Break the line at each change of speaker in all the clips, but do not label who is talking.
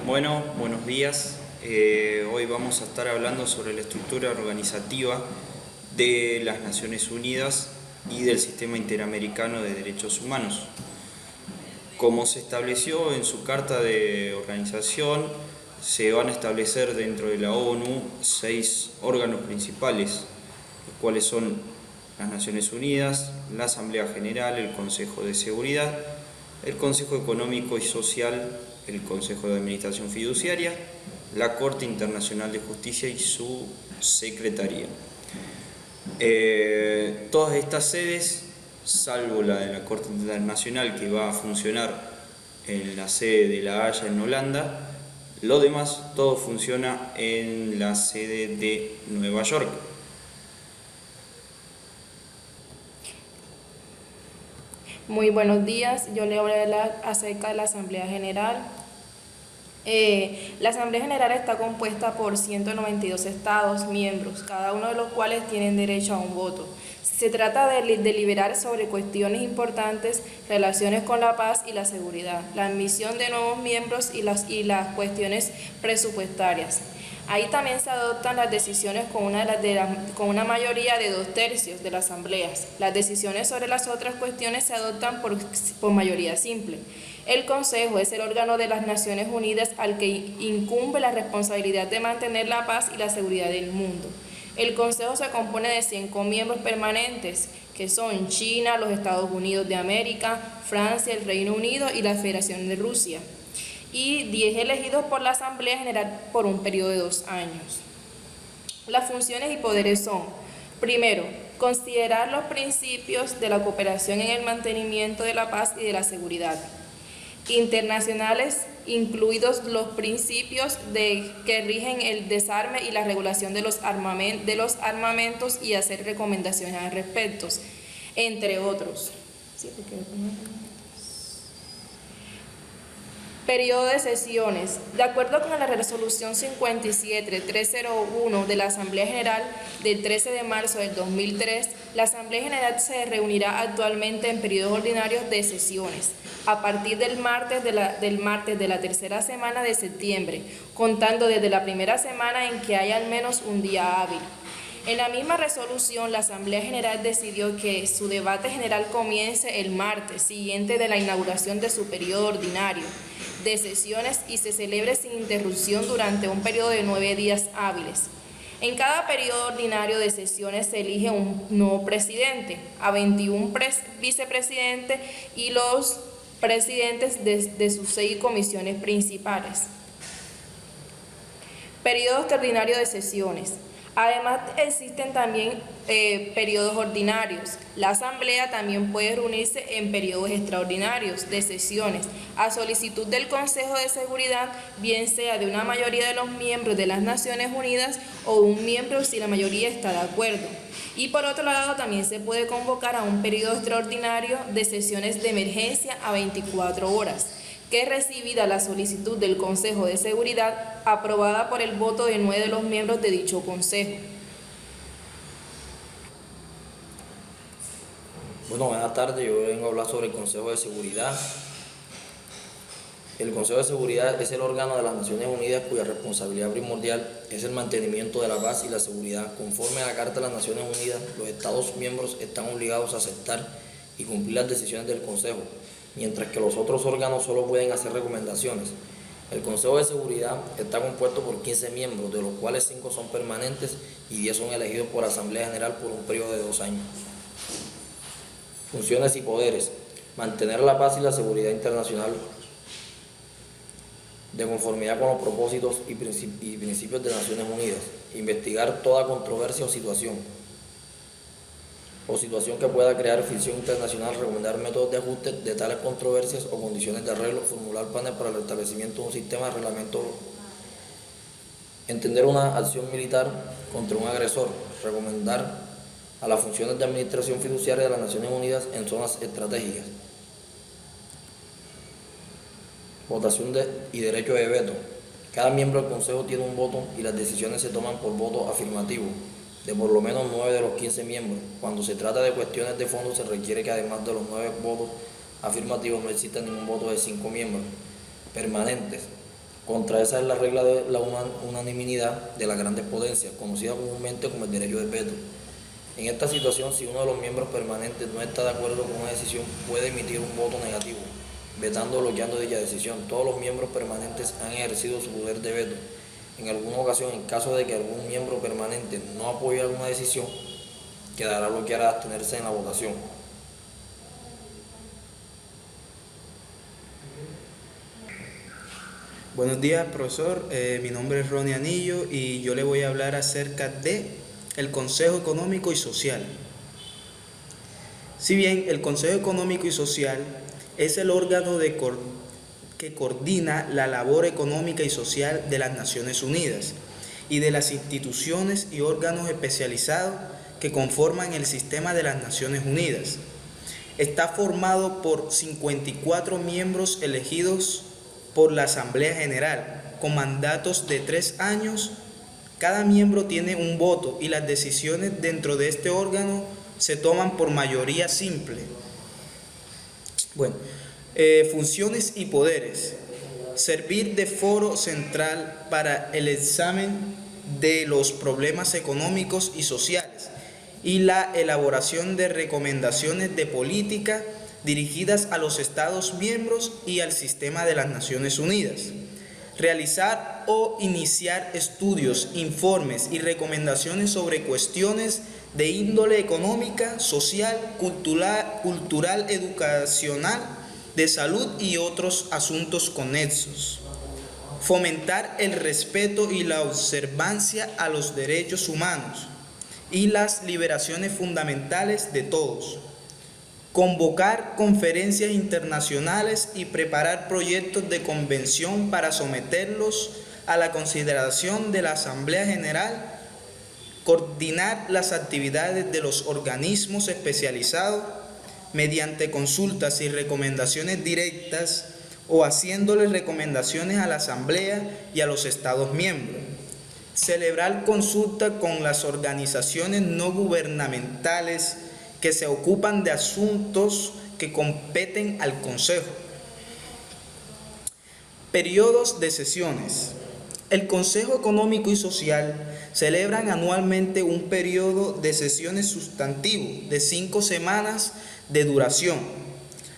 Bueno, buenos días. Hoy vamos a estar hablando sobre la estructura organizativa de las Naciones Unidas y del Sistema Interamericano de Derechos Humanos. Como se estableció en su Carta de Organización, se van a establecer dentro de la ONU 6 órganos principales, los cuales son las Naciones Unidas, la Asamblea General, el Consejo de Seguridad, el Consejo Económico y Social, el Consejo de Administración Fiduciaria, la Corte Internacional de Justicia y su Secretaría. Todas estas sedes, salvo la de la Corte Internacional que va a funcionar en la sede de La Haya en Holanda, lo demás todo funciona en la sede de Nueva York.
Muy buenos días, yo le voy a hablar acerca de la Asamblea General. La Asamblea General está compuesta por 192 Estados miembros, cada uno de los cuales tienen derecho a un voto. Se trata de deliberar sobre cuestiones importantes, relaciones con la paz y la seguridad, la admisión de nuevos miembros y las cuestiones presupuestarias. Ahí también se adoptan las decisiones con una mayoría de 2/3 de las asambleas. Las decisiones sobre las otras cuestiones se adoptan por mayoría simple. El Consejo es el órgano de las Naciones Unidas al que incumbe la responsabilidad de mantener la paz y la seguridad del mundo. El Consejo se compone de 5 miembros permanentes, que son China, los Estados Unidos de América, Francia, el Reino Unido y la Federación de Rusia, y 10 elegidos por la Asamblea General por un periodo de 2 años. Las funciones y poderes son: primero, considerar los principios de la cooperación en el mantenimiento de la paz y de la seguridad internacionales, incluidos los principios que rigen el desarme y la regulación de los armamentos, y hacer recomendaciones al respecto, entre otros. Periodo de sesiones. De acuerdo con la resolución 57-301 de la Asamblea General del 13 de marzo del 2003, la Asamblea General se reunirá actualmente en periodos ordinarios de sesiones a partir del martes de la tercera semana de septiembre, contando desde la primera semana en que haya al menos un día hábil. En la misma resolución, la Asamblea General decidió que su debate general comience el martes siguiente de la inauguración de su periodo ordinario de sesiones y se celebre sin interrupción durante un periodo de 9 días hábiles. En cada periodo ordinario de sesiones se elige un nuevo presidente, a 21 vicepresidentes y los presidentes de sus 6 comisiones principales. Periodo extraordinario de sesiones. Además, existen también periodos ordinarios. La Asamblea también puede reunirse en periodos extraordinarios de sesiones a solicitud del Consejo de Seguridad, bien sea de una mayoría de los miembros de las Naciones Unidas o un miembro si la mayoría está de acuerdo. Y por otro lado, también se puede convocar a un periodo extraordinario de sesiones de emergencia a 24 horas. Que es recibida la solicitud del Consejo de Seguridad, aprobada por el voto de 9 de los miembros de dicho Consejo.
Bueno, buenas tardes. Yo vengo a hablar sobre el Consejo de Seguridad. El Consejo de Seguridad es el órgano de las Naciones Unidas cuya responsabilidad primordial es el mantenimiento de la paz y la seguridad. Conforme a la Carta de las Naciones Unidas, los Estados miembros están obligados a aceptar y cumplir las decisiones del Consejo, mientras que los otros órganos solo pueden hacer recomendaciones. El Consejo de Seguridad está compuesto por 15 miembros, de los cuales 5 son permanentes y 10 son elegidos por la Asamblea General por un periodo de 2 años. Funciones y poderes: mantener la paz y la seguridad internacional de conformidad con los propósitos y principios de Naciones Unidas, investigar toda controversia o situación que pueda crear fricción internacional, recomendar métodos de ajuste de tales controversias o condiciones de arreglo, formular planes para el establecimiento de un sistema de reglamento, entender una acción militar contra un agresor, recomendar a las funciones de administración fiduciaria de las Naciones Unidas en zonas estratégicas. Votación y derecho de veto. Cada miembro del Consejo tiene un voto y las decisiones se toman por voto afirmativo de por lo menos 9 de los 15 miembros. Cuando se trata de cuestiones de fondo, se requiere que además de los 9 votos afirmativos no exista ningún voto de 5 miembros permanentes. Contra esa es la regla de la unanimidad de las grandes potencias, conocida comúnmente como el derecho de veto. En esta situación, si uno de los miembros permanentes no está de acuerdo con una decisión, puede emitir un voto negativo, vetando o bloqueando dicha decisión. Todos los miembros permanentes han ejercido su poder de veto. En alguna ocasión, en caso de que algún miembro permanente no apoye alguna decisión, quedará bloqueado a abstenerse en la votación.
Buenos días, profesor. Mi nombre es Ronnie Anillo y yo le voy a hablar acerca de el Consejo Económico y Social. Si bien el Consejo Económico y Social es el órgano que coordina la labor económica y social de las Naciones Unidas y de las instituciones y órganos especializados que conforman el sistema de las Naciones Unidas. Está formado por 54 miembros elegidos por la Asamblea General, con mandatos de 3 años. Cada miembro tiene un voto y las decisiones dentro de este órgano se toman por mayoría simple. Funciones y poderes. Servir de foro central para el examen de los problemas económicos y sociales y la elaboración de recomendaciones de política dirigidas a los Estados miembros y al sistema de las Naciones Unidas. Realizar o iniciar estudios, informes y recomendaciones sobre cuestiones de índole económica, social, cultural, educacional, de salud y otros asuntos conexos. Fomentar el respeto y la observancia a los derechos humanos y las liberaciones fundamentales de todos. Convocar conferencias internacionales y preparar proyectos de convención para someterlos a la consideración de la Asamblea General. Coordinar las actividades de los organismos especializados mediante consultas y recomendaciones directas o haciéndoles recomendaciones a la Asamblea y a los Estados miembros. Celebrar consultas con las organizaciones no gubernamentales que se ocupan de asuntos que competen al Consejo. Periodos de sesiones. El Consejo Económico y Social celebra anualmente un periodo de sesiones sustantivo de 5 semanas de duración,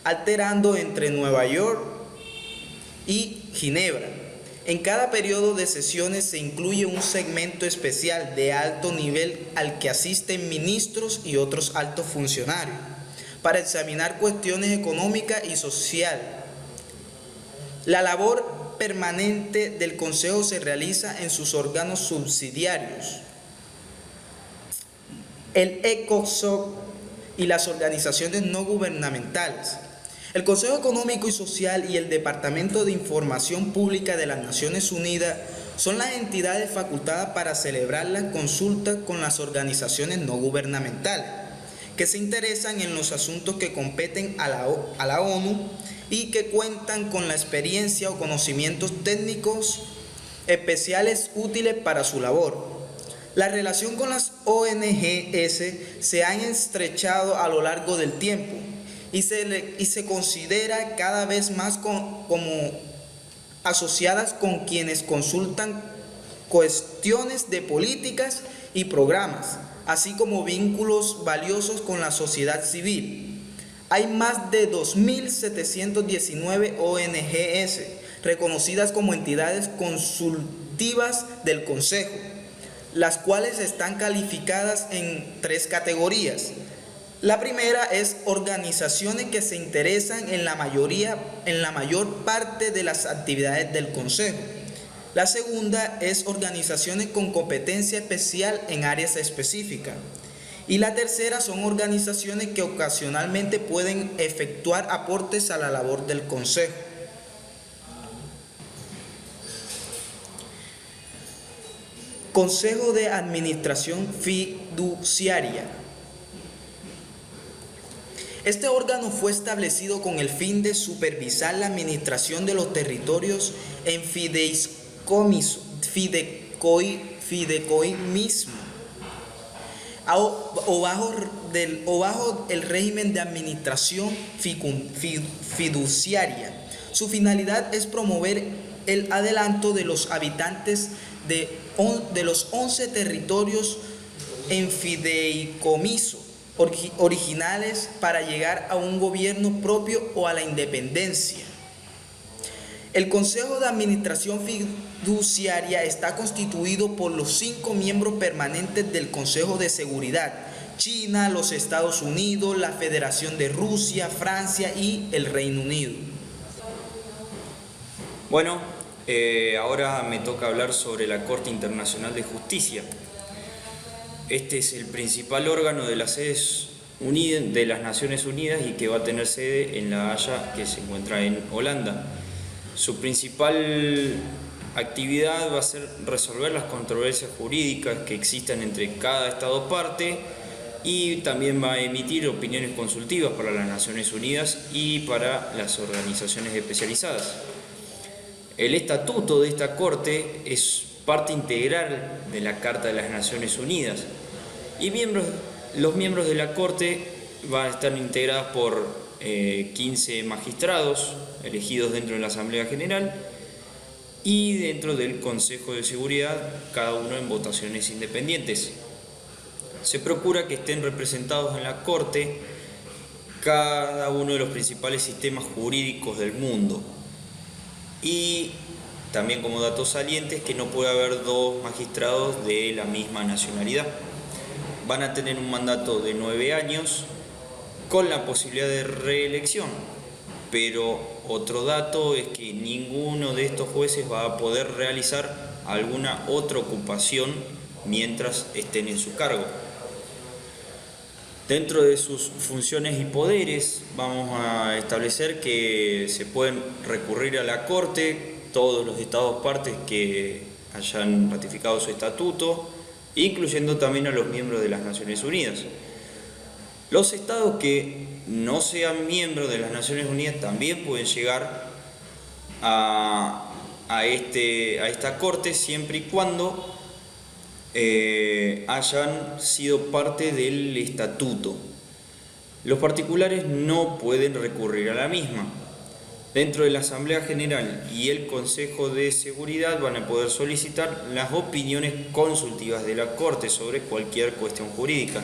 alternando entre Nueva York y Ginebra. En cada periodo de sesiones se incluye un segmento especial de alto nivel al que asisten ministros y otros altos funcionarios para examinar cuestiones económicas y sociales. La labor permanente del Consejo se realiza en sus órganos subsidiarios, el ECOSOC y las organizaciones no gubernamentales. El Consejo Económico y Social y el Departamento de Información Pública de las Naciones Unidas son las entidades facultadas para celebrar las consultas con las organizaciones no gubernamentales que se interesan en los asuntos que competen a la ONU y que cuentan con la experiencia o conocimientos técnicos especiales útiles para su labor. La relación con las ONGs se ha estrechado a lo largo del tiempo y se considera cada vez más como asociadas con quienes consultan cuestiones de políticas y programas, así como vínculos valiosos con la sociedad civil. Hay más de 2.719 ONGs reconocidas como entidades consultivas del Consejo, las cuales están calificadas en 3 categorías. La primera es organizaciones que se interesan en la mayor parte de las actividades del Consejo. La segunda es organizaciones con competencia especial en áreas específicas. Y la tercera son organizaciones que ocasionalmente pueden efectuar aportes a la labor del Consejo. Consejo de Administración Fiduciaria. Este órgano fue establecido con el fin de supervisar la administración de los territorios en fideicomismo o bajo el régimen de administración fiduciaria. Su finalidad es promover el adelanto de los habitantes de los 11 territorios en fideicomiso originales para llegar a un gobierno propio o a la independencia. El Consejo de Administración Fiduciaria está constituido por los 5 miembros permanentes del Consejo de Seguridad: China, los Estados Unidos, la Federación de Rusia, Francia y el Reino Unido.
Bueno, ahora me toca hablar sobre la Corte Internacional de Justicia. Este es el principal órgano de las sedes de las Naciones Unidas y que va a tener sede en La Haya, que se encuentra en Holanda. Su principal actividad va a ser resolver las controversias jurídicas que existan entre cada Estado parte y también va a emitir opiniones consultivas para las Naciones Unidas y para las organizaciones especializadas. El estatuto de esta Corte es parte integral de la Carta de las Naciones Unidas y los miembros de la Corte van a estar integrados por 15 magistrados elegidos dentro de la Asamblea General y dentro del Consejo de Seguridad, cada uno en votaciones independientes. Se procura que estén representados en la Corte cada uno de los principales sistemas jurídicos del mundo. Y también, como datos salientes, que no puede haber 2 magistrados de la misma nacionalidad. Van a tener un mandato de 9 años con la posibilidad de reelección, pero otro dato es que ninguno de estos jueces va a poder realizar alguna otra ocupación mientras estén en su cargo. Dentro de sus funciones y poderes vamos a establecer que se pueden recurrir a la Corte todos los Estados partes que hayan ratificado su estatuto, incluyendo también a los miembros de las Naciones Unidas. Los estados que no sean miembros de las Naciones Unidas también pueden llegar a esta Corte siempre y cuando hayan sido parte del estatuto. Los particulares no pueden recurrir a la misma. Dentro de la Asamblea General y el Consejo de Seguridad van a poder solicitar las opiniones consultivas de la Corte sobre cualquier cuestión jurídica.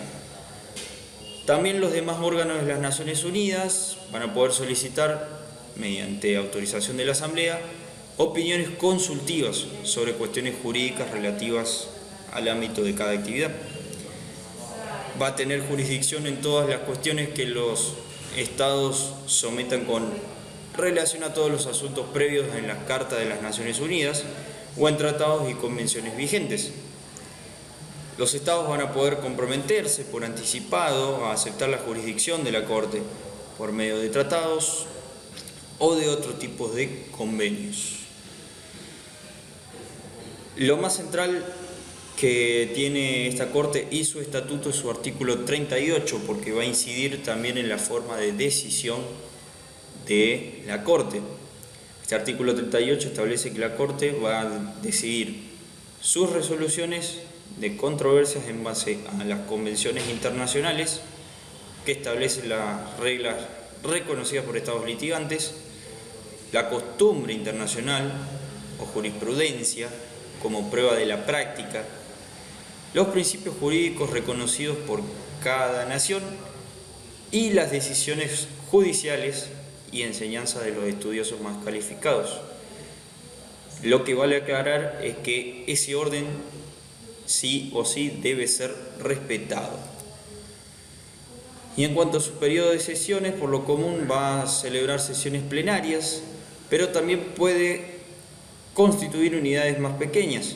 También los demás órganos de las Naciones Unidas van a poder solicitar, mediante autorización de la Asamblea, opiniones consultivas sobre cuestiones jurídicas relativas al ámbito de cada actividad. Va a tener jurisdicción en todas las cuestiones que los estados sometan con relación a todos los asuntos previos en las Cartas de las Naciones Unidas o en tratados y convenciones vigentes. Los estados van a poder comprometerse por anticipado a aceptar la jurisdicción de la Corte por medio de tratados o de otro tipo de convenios. Lo más central que tiene esta Corte y su estatuto es su artículo 38, porque va a incidir también en la forma de decisión de la Corte. Este artículo 38 establece que la Corte va a decidir sus resoluciones de controversias en base a las convenciones internacionales que establecen las reglas reconocidas por estados litigantes, la costumbre internacional o jurisprudencia como prueba de la práctica, los principios jurídicos reconocidos por cada nación y las decisiones judiciales y enseñanza de los estudiosos más calificados. Lo que vale aclarar es que ese orden sí o sí debe ser respetado. Y en cuanto a su periodo de sesiones, por lo común va a celebrar sesiones plenarias, pero también puede constituir unidades más pequeñas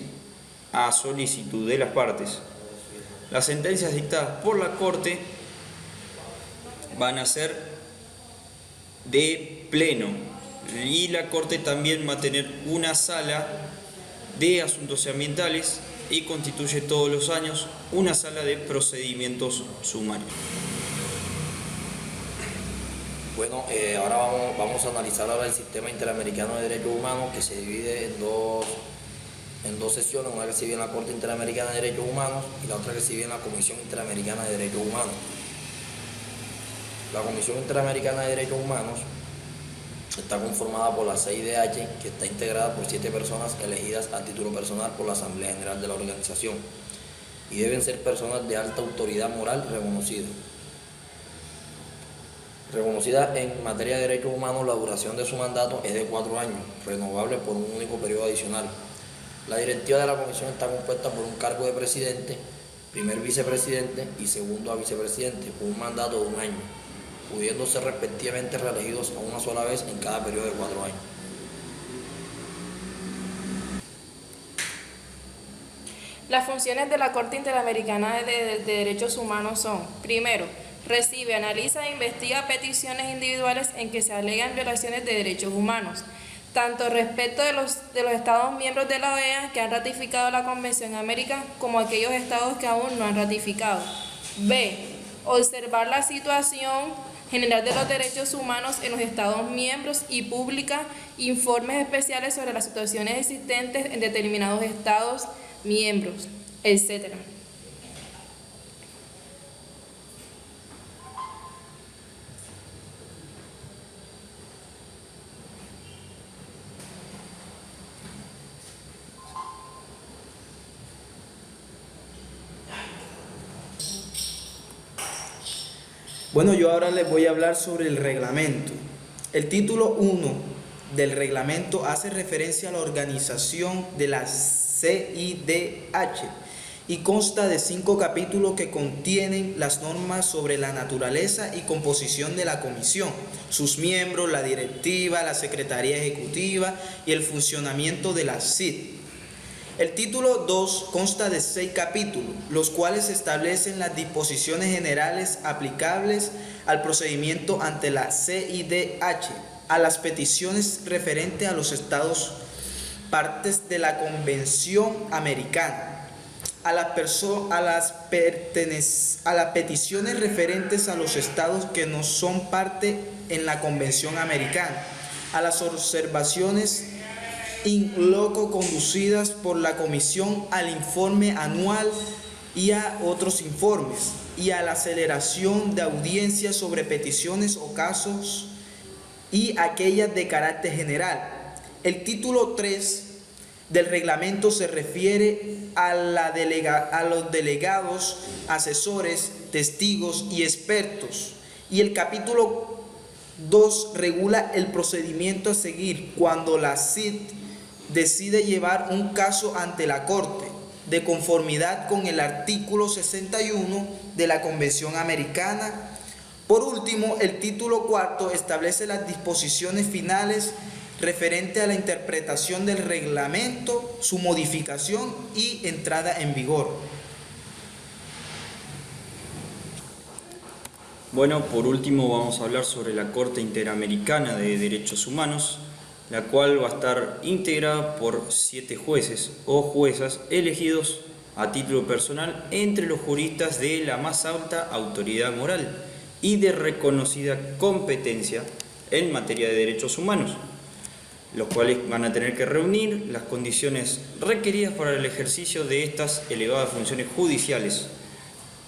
a solicitud de las partes. Las sentencias dictadas por la Corte van a ser de pleno y la Corte también va a tener una sala de asuntos ambientales y constituye todos los años una sala de procedimientos sumarios.
Bueno, ahora vamos a analizar ahora el Sistema Interamericano de Derechos Humanos, que se divide en dos sesiones, una que se vive en la Corte Interamericana de Derechos Humanos y la otra que se vive en la Comisión Interamericana de Derechos Humanos. La Comisión Interamericana de Derechos Humanos Está conformada por la CIDH, que está integrada por 7 personas elegidas a título personal por la Asamblea General de la organización y deben ser personas de alta autoridad moral reconocida en materia de derechos humanos. La duración de su mandato es de 4 años, renovable por un único periodo adicional. La directiva de la comisión está compuesta por un cargo de presidente, primer vicepresidente y segundo a vicepresidente, con un mandato de 1 año, pudiendo ser respectivamente reelegidos a una sola vez en cada periodo de 4 años.
Las funciones de la Corte Interamericana de Derechos Humanos son: primero, recibe, analiza e investiga peticiones individuales en que se alegan violaciones de derechos humanos, tanto respecto de los Estados miembros de la OEA que han ratificado la Convención Americana como aquellos estados que aún no han ratificado. B. Observar la situación general de los derechos humanos en los Estados miembros y publica informes especiales sobre las situaciones existentes en determinados Estados miembros, etc.
Bueno, yo ahora les voy a hablar sobre el reglamento. El título 1 del reglamento hace referencia a la organización de la CIDH y consta de 5 capítulos que contienen las normas sobre la naturaleza y composición de la comisión, sus miembros, la directiva, la secretaría ejecutiva y el funcionamiento de la CID. El título 2 consta de 6 capítulos, los cuales establecen las disposiciones generales aplicables al procedimiento ante la CIDH, a las peticiones referentes a los estados partes de la Convención Americana, a las peticiones referentes a los estados que no son parte en la Convención Americana, a las observaciones in loco conducidas por la comisión al informe anual y a otros informes, y a la aceleración de audiencias sobre peticiones o casos y aquellas de carácter general. El título 3 del reglamento se refiere a los delegados, asesores, testigos y expertos, y el capítulo 2 regula el procedimiento a seguir cuando la CID decide llevar un caso ante la Corte, de conformidad con el artículo 61 de la Convención Americana. Por último, el título 4 establece las disposiciones finales referente a la interpretación del reglamento, su modificación y entrada en vigor.
Bueno, por último vamos a hablar sobre la Corte Interamericana de Derechos Humanos, la cual va a estar integrada por 7 jueces o juezas elegidos a título personal entre los juristas de la más alta autoridad moral y de reconocida competencia en materia de derechos humanos, los cuales van a tener que reunir las condiciones requeridas para el ejercicio de estas elevadas funciones judiciales,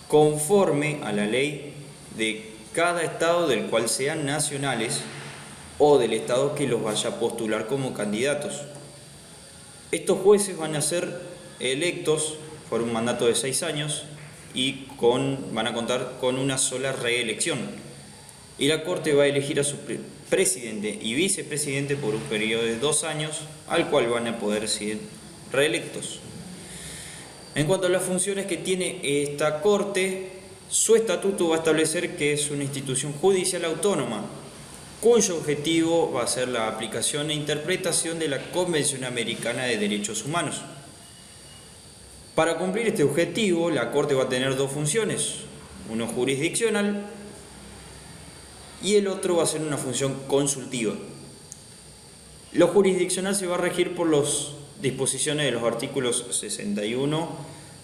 conforme a la ley de cada estado del cual sean nacionales o del estado que los vaya a postular como candidatos. Estos jueces van a ser electos por un mandato de 6 años y van a contar con una sola reelección. Y la Corte va a elegir a su presidente y vicepresidente por un periodo de 2 años, al cual van a poder ser reelectos. En cuanto a las funciones que tiene esta Corte, su estatuto va a establecer que es una institución judicial autónoma, cuyo objetivo va a ser la aplicación e interpretación de la Convención Americana de Derechos Humanos. Para cumplir este objetivo, la Corte va a tener 2 funciones, uno jurisdiccional y el otro va a ser una función consultiva. Lo jurisdiccional se va a regir por las disposiciones de los artículos 61,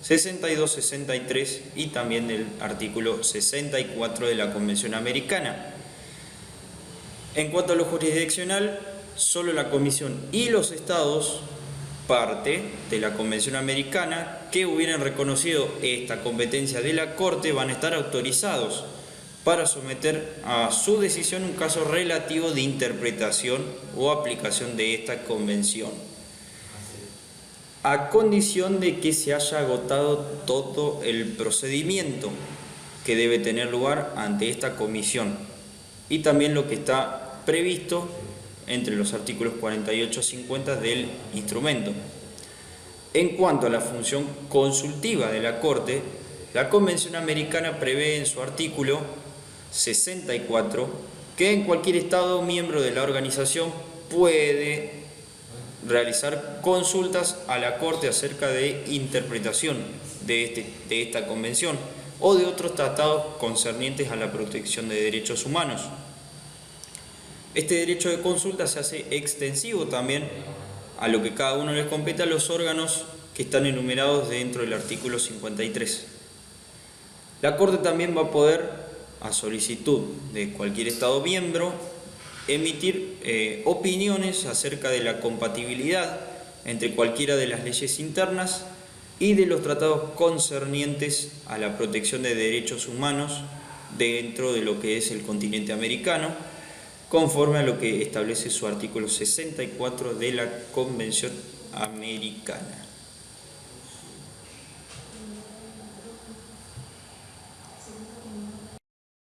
62, 63 y también del artículo 64 de la Convención Americana. En cuanto a lo jurisdiccional, solo la Comisión y los estados, parte de la Convención Americana, que hubieran reconocido esta competencia de la Corte, van a estar autorizados para someter a su decisión un caso relativo de interpretación o aplicación de esta convención, a condición de que se haya agotado todo el procedimiento que debe tener lugar ante esta comisión y también lo que está previsto entre los artículos 48 y 50 del instrumento. En cuanto a la función consultiva de la Corte, la Convención Americana prevé en su artículo 64 que en cualquier Estado miembro de la organización puede realizar consultas a la Corte acerca de interpretación de esta convención o de otros tratados concernientes a la protección de derechos humanos. Este derecho de consulta se hace extensivo también a lo que cada uno les compete a los órganos que están enumerados dentro del artículo 53. La Corte también va a poder, a solicitud de cualquier Estado miembro, emitir opiniones acerca de la compatibilidad entre cualquiera de las leyes internas y de los tratados concernientes a la protección de derechos humanos dentro de lo que es el continente americano, conforme a lo que establece su artículo 64 de la Convención Americana.